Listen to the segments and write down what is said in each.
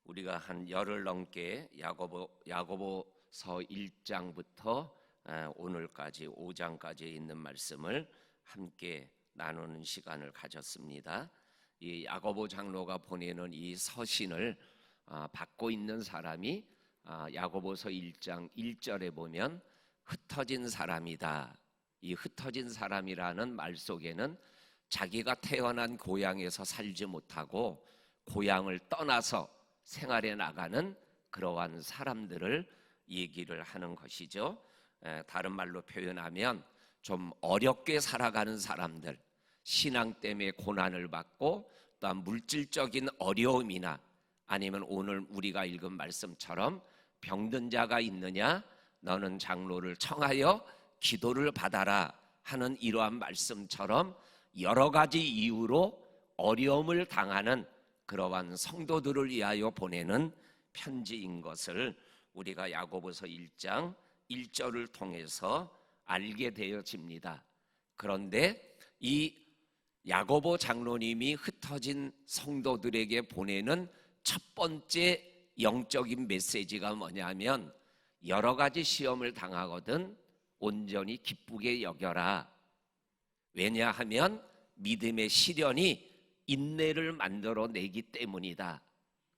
우리가 한 열흘 넘게 야고보서 1장부터 오늘까지 5장까지 있는 말씀을 함께 나누는 시간을 가졌습니다. 이 야고보 장로가 보내는 이 서신을 받고 있는 사람이 야고보서 1장 1절에 보면 흩어진 사람이다. 이 흩어진 사람이라는 말 속에는 자기가 태어난 고향에서 살지 못하고 고향을 떠나서 생활해 나가는 그러한 사람들을 얘기를 하는 것이죠. 다른 말로 표현하면 좀 어렵게 살아가는 사람들, 신앙 때문에 고난을 받고 또한 물질적인 어려움이나 아니면 오늘 우리가 읽은 말씀처럼 병든 자가 있느냐, 너는 장로를 청하여 기도를 받아라 하는 이러한 말씀처럼 여러 가지 이유로 어려움을 당하는 그러한 성도들을 위하여 보내는 편지인 것을 우리가 야고보서 1장 1절을 통해서 알게 되어집니다. 그런데 이 야고보 장로님이 흩어진 성도들에게 보내는 첫 번째 영적인 메시지가 뭐냐면, 여러 가지 시험을 당하거든 온전히 기쁘게 여겨라. 왜냐하면 믿음의 시련이 인내를 만들어내기 때문이다.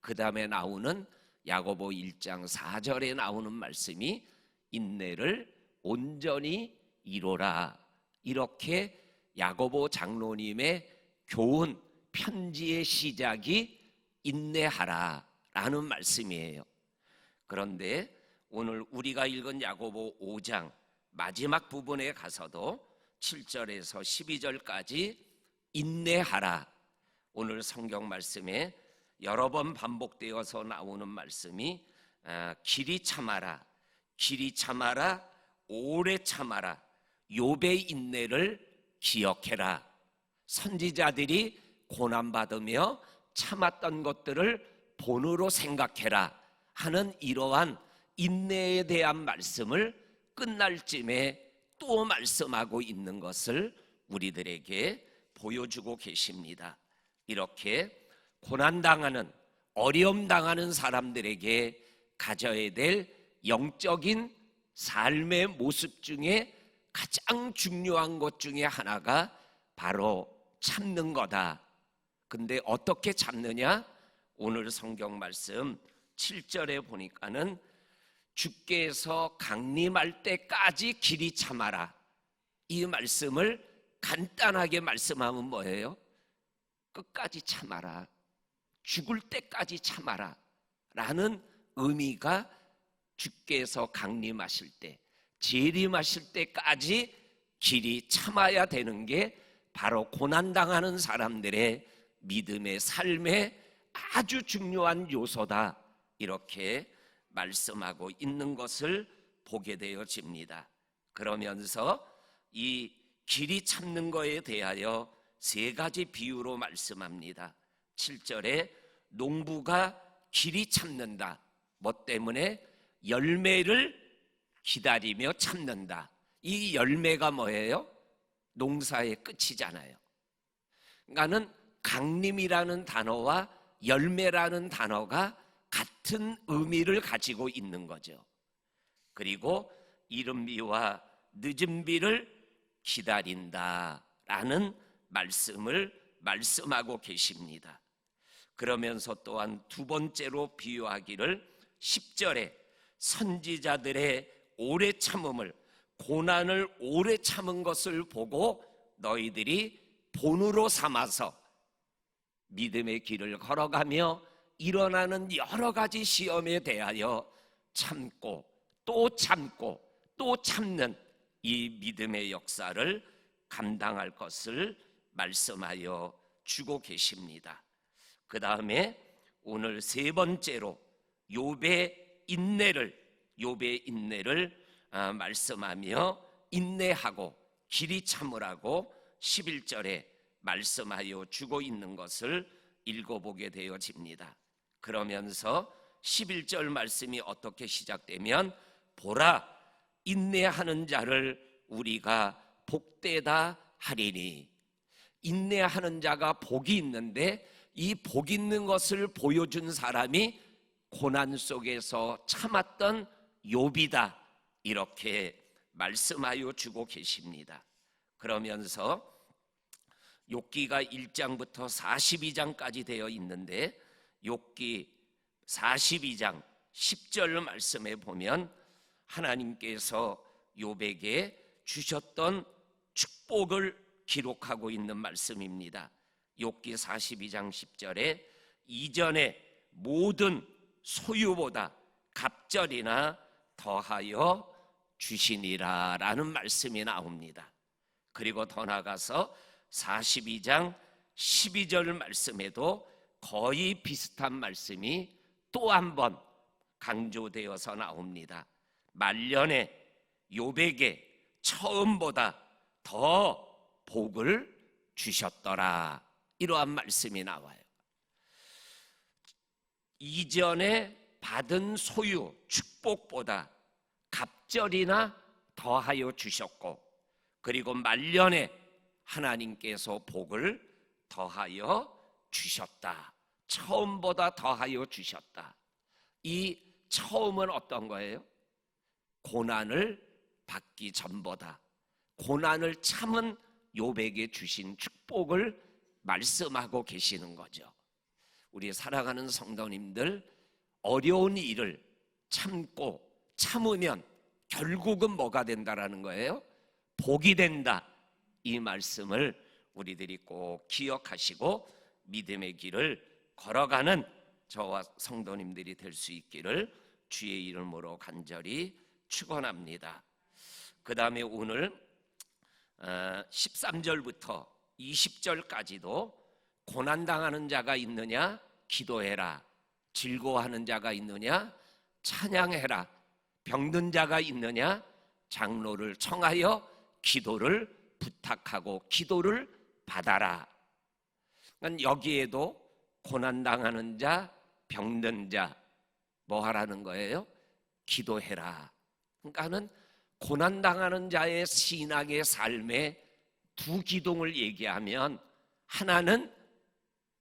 그 다음에 나오는 야고보 1장 4절에 나오는 말씀이 인내를 온전히 이루라. 이렇게 야고보 장로님의 교훈 편지의 시작이 인내하라 라는 말씀이에요. 그런데 오늘 우리가 읽은 야고보 5장 마지막 부분에 가서도 7절에서 12절까지 인내하라. 오늘 성경 말씀에 여러 번 반복되어서 나오는 말씀이 길이 참아라, 길이 참아라, 오래 참아라, 욥의 인내를 기억해라. 선지자들이 고난받으며 참았던 것들을 본으로 생각해라 하는 이러한 인내에 대한 말씀을 끝날 쯤에 또 말씀하고 있는 것을 우리들에게 보여주고 계십니다. 이렇게 고난당하는, 어려움당하는 사람들에게 가져야 될 영적인 삶의 모습 중에 가장 중요한 것 중에 하나가 바로 참는 거다. 근데 어떻게 참느냐? 오늘 성경 말씀 7절에 보니까는 주께서 강림할 때까지 길이 참아라. 이 말씀을 간단하게 말씀하면 뭐예요? 끝까지 참아라, 죽을 때까지 참아라 라는 의미가 주께서 강림하실 때, 재림하실 때까지 길이 참아야 되는 게 바로 고난당하는 사람들의 믿음의 삶의 아주 중요한 요소다. 이렇게 말씀하고 있는 것을 보게 되어집니다. 그러면서 이 길이 참는 것에 대하여 세 가지 비유로 말씀합니다. 7절에 농부가 길이 참는다. 뭐 때문에? 열매를 기다리며 참는다. 이 열매가 뭐예요? 농사의 끝이잖아요. 그러니까는 강림이라는 단어와 열매라는 단어가 같은 의미를 가지고 있는 거죠. 그리고 이른 비와 늦은 비를 기다린다라는 말씀을 말씀하고 계십니다. 그러면서 또한 두 번째로 비유하기를 10절에 선지자들의 오래 참음을, 고난을 오래 참은 것을 보고 너희들이 본으로 삼아서 믿음의 길을 걸어가며 일어나는 여러 가지 시험에 대하여 참고 또 참고 또 참는 이 믿음의 역사를 감당할 것을 말씀하여 주고 계십니다. 그 다음에 오늘 세 번째로 욥의 인내를 말씀하며 인내하고 길이 참으라고 11절에 말씀하여 주고 있는 것을 읽어보게 되어집니다. 그러면서 11절 말씀이 어떻게 시작되면, 보라, 인내하는 자를 우리가 복되다 하리니. 인내하는 자가 복이 있는데 이 복 있는 것을 보여준 사람이 고난 속에서 참았던 욥이다, 이렇게 말씀하여 주고 계십니다. 그러면서 욥기가 1장부터 42장까지 되어 있는데, 욥기 42장 10절 말씀에 보면 하나님께서 욥에게 주셨던 축복을 기록하고 있는 말씀입니다. 욥기 42장 10절에 이전의 모든 소유보다 갑절이나 더하여 주시니라 라는 말씀이 나옵니다. 그리고 더 나가서 42장 12절 말씀에도 거의 비슷한 말씀이 또 한 번 강조되어서 나옵니다. 말년에 욥에게 처음보다 더 복을 주셨더라, 이러한 말씀이 나와요. 이전에 받은 소유, 축복보다 갑절이나 더하여 주셨고, 그리고 말년에 하나님께서 복을 더하여 주셨다, 처음보다 더하여 주셨다. 이 처음은 어떤 거예요? 고난을 받기 전보다 고난을 참은 욥에게 주신 축복을 말씀하고 계시는 거죠. 우리 사랑하는 성도님들, 어려운 일을 참으면 결국은 뭐가 된다라는 거예요? 복이 된다. 이 말씀을 우리들이 꼭 기억하시고 믿음의 길을 걸어가는 저와 성도님들이 될 수 있기를 주의 이름으로 간절히 축원합니다. 그 다음에 오늘 13절부터 20절까지도 고난당하는 자가 있느냐 기도해라, 즐거워하는 자가 있느냐 찬양해라, 병든 자가 있느냐 장로를 청하여 기도를 부탁하고 기도를 받아라. 여기에도 고난당하는 자, 병든 자 뭐 하라는 거예요? 기도해라. 그러니까는 고난당하는 자의 신앙의 삶에 두 기둥을 얘기하면, 하나는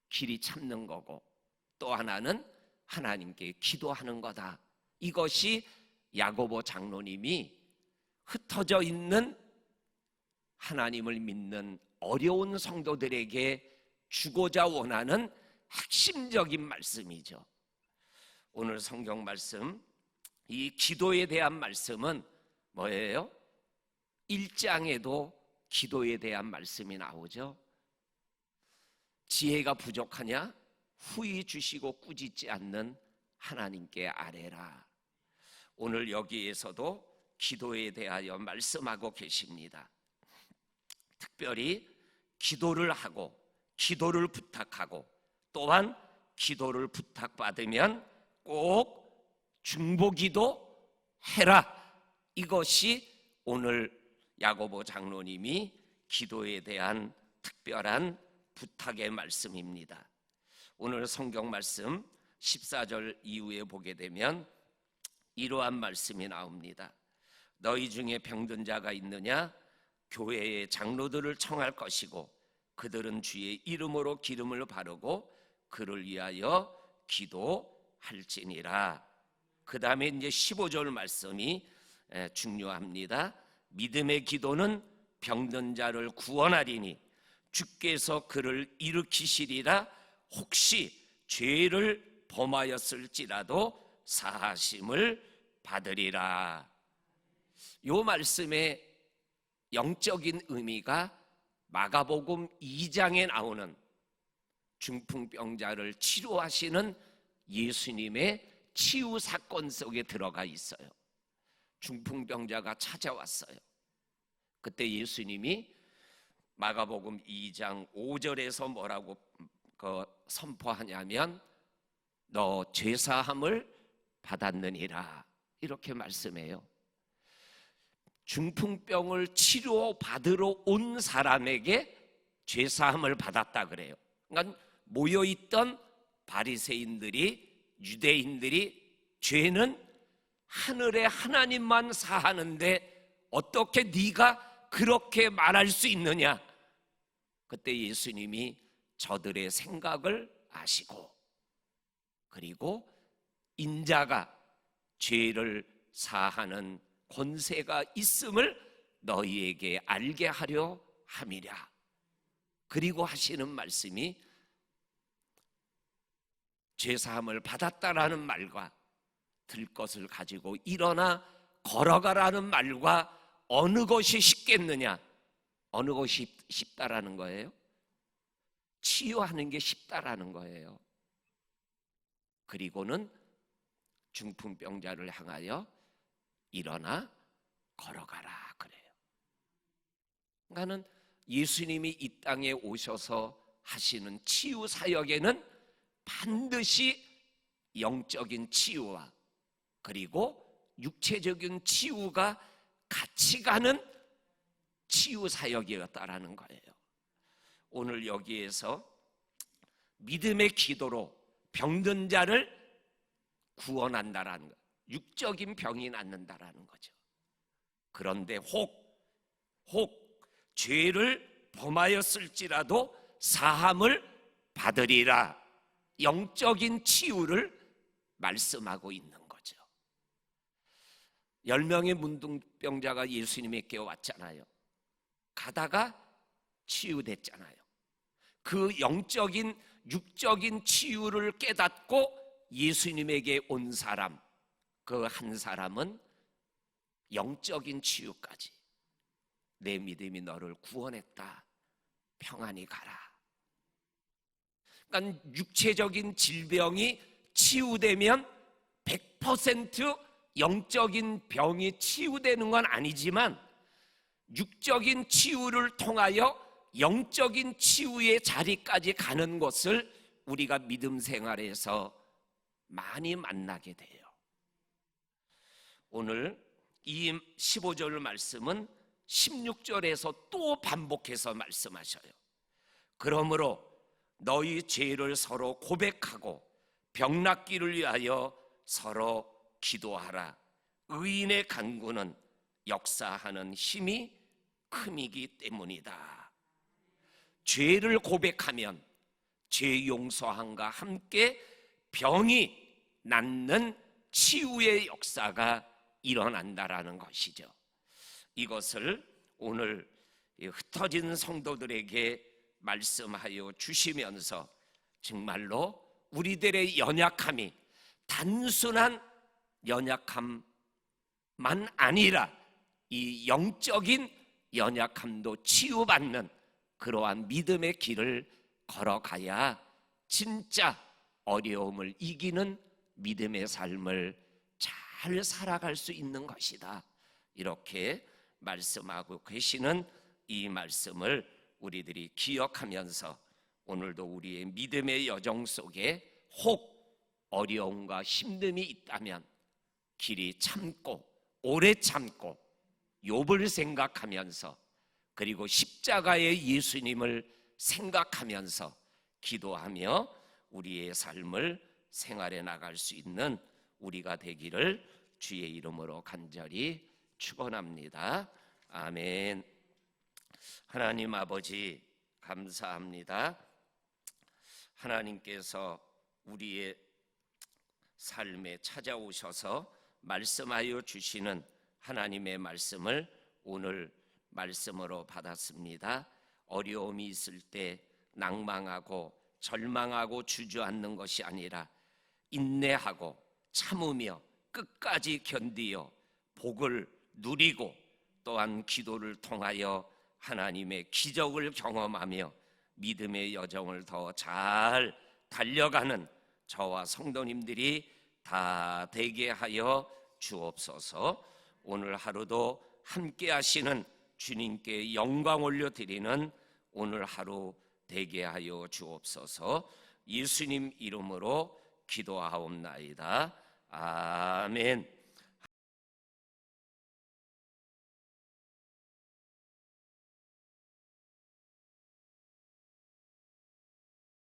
길이 참는 거고 또 하나는 하나님께 기도하는 거다. 이것이 야고보 장로님이 흩어져 있는 하나님을 믿는 어려운 성도들에게 주고자 원하는 핵심적인 말씀이죠. 오늘 성경 말씀, 이 기도에 대한 말씀은 뭐예요? 1장에도 기도에 대한 말씀이 나오죠. 지혜가 부족하냐? 후히 주시고 꾸짖지 않는 하나님께 아뢰라. 오늘 여기에서도 기도에 대하여 말씀하고 계십니다. 특별히 기도를 하고 기도를 부탁하고 또한 기도를 부탁받으면 꼭 중보기도 해라. 이것이 오늘 야고보 장로님이 기도에 대한 특별한 부탁의 말씀입니다. 오늘 성경 말씀 14절 이후에 보게 되면 이러한 말씀이 나옵니다. 너희 중에 병든 자가 있느냐? 교회의 장로들을 청할 것이고 그들은 주의 이름으로 기름을 바르고 그를 위하여 기도할지니라. 그 다음에 이제 15절 말씀이 중요합니다. 믿음의 기도는 병든 자를 구원하리니 주께서 그를 일으키시리라. 혹시 죄를 범하였을지라도 사하심을 받으리라. 이 말씀의 영적인 의미가 마가복음 2장에 나오는 중풍병자를 치료하시는 예수님의 치유 사건 속에 들어가 있어요. 중풍병자가 찾아왔어요. 그때 예수님이 마가복음 2장 5절에서 뭐라고 선포하냐면 너 죄사함을 받았느니라, 이렇게 말씀해요. 중풍병을 치료받으러 온 사람에게 죄사함을 받았다 그래요. 그러니까 모여있던 바리새인들이, 유대인들이 죄는 하늘의 하나님만 사하는데 어떻게 네가 그렇게 말할 수 있느냐. 그때 예수님이 저들의 생각을 아시고 그리고 인자가 죄를 사하는 권세가 있음을 너희에게 알게 하려 함이랴. 그리고 하시는 말씀이 죄사함을 받았다라는 말과 들 것을 가지고 일어나 걸어가라는 말과 어느 것이 쉽겠느냐? 어느 것이 쉽다라는 거예요? 치유하는 게 쉽다라는 거예요. 그리고는 중풍병자를 향하여 일어나 걸어가라 그래요. 그러니까는 예수님이 이 땅에 오셔서 하시는 치유 사역에는 반드시 영적인 치유와 그리고 육체적인 치유가 같이 가는 치유 사역이었다라는 거예요. 오늘 여기에서 믿음의 기도로 병든 자를 구원한다라는 거, 육적인 병이 낫는다라는 거죠. 그런데 혹 죄를 범하였을지라도 사함을 받으리라, 영적인 치유를 말씀하고 있는 거죠. 10명의 문둥병자가 예수님에게 왔잖아요. 가다가 치유됐잖아요. 그 영적인 육적인 치유를 깨닫고 예수님에게 온 사람, 그 한 사람은 영적인 치유까지, 내 믿음이 너를 구원했다, 평안히 가라. 그러니까 육체적인 질병이 치유되면 100% 영적인 병이 치유되는 건 아니지만 육적인 치유를 통하여 영적인 치유의 자리까지 가는 것을 우리가 믿음 생활에서 많이 만나게 돼요. 오늘 이 15절 말씀은 16절에서 또 반복해서 말씀하셔요. 그러므로 너희 죄를 서로 고백하고 병 낫기를 위하여 서로 기도하라. 의인의 간구는 역사하는 힘이 큼이기 때문이다. 죄를 고백하면 죄 용서함과 함께 병이 낫는 치유의 역사가 일어난다라는 것이죠. 이것을 오늘 흩어진 성도들에게 말씀하여 주시면서 정말로 우리들의 연약함이 단순한 연약함만 아니라 이 영적인 연약함도 치유받는 그러한 믿음의 길을 걸어가야 진짜 어려움을 이기는 믿음의 삶을 잘 살아갈 수 있는 것이다. 이렇게 말씀하고 계시는 이 말씀을 우리들이 기억하면서 오늘도 우리의 믿음의 여정 속에 혹 어려움과 힘듦이 있다면 길이 참고 오래 참고 욥을 생각하면서 그리고 십자가의 예수님을 생각하면서 기도하며 우리의 삶을 생활해 나갈 수 있는 우리가 되기를 주의 이름으로 간절히 축원합니다. 아멘. 하나님 아버지 감사합니다. 하나님께서 우리의 삶에 찾아오셔서 말씀하여 주시는 하나님의 말씀을 오늘 말씀으로 받았습니다. 어려움이 있을 때 낭망하고 절망하고 주저앉는 것이 아니라 인내하고 참으며 끝까지 견디어 복을 누리고 또한 기도를 통하여 하나님의 기적을 경험하며 믿음의 여정을 더 잘 달려가는 저와 성도님들이 다 되게 하여 주옵소서. 오늘 하루도 함께 하시는 주님께 영광 올려드리는 오늘 하루 되게 하여 주옵소서. 예수님 이름으로 기도하옵나이다. 아멘.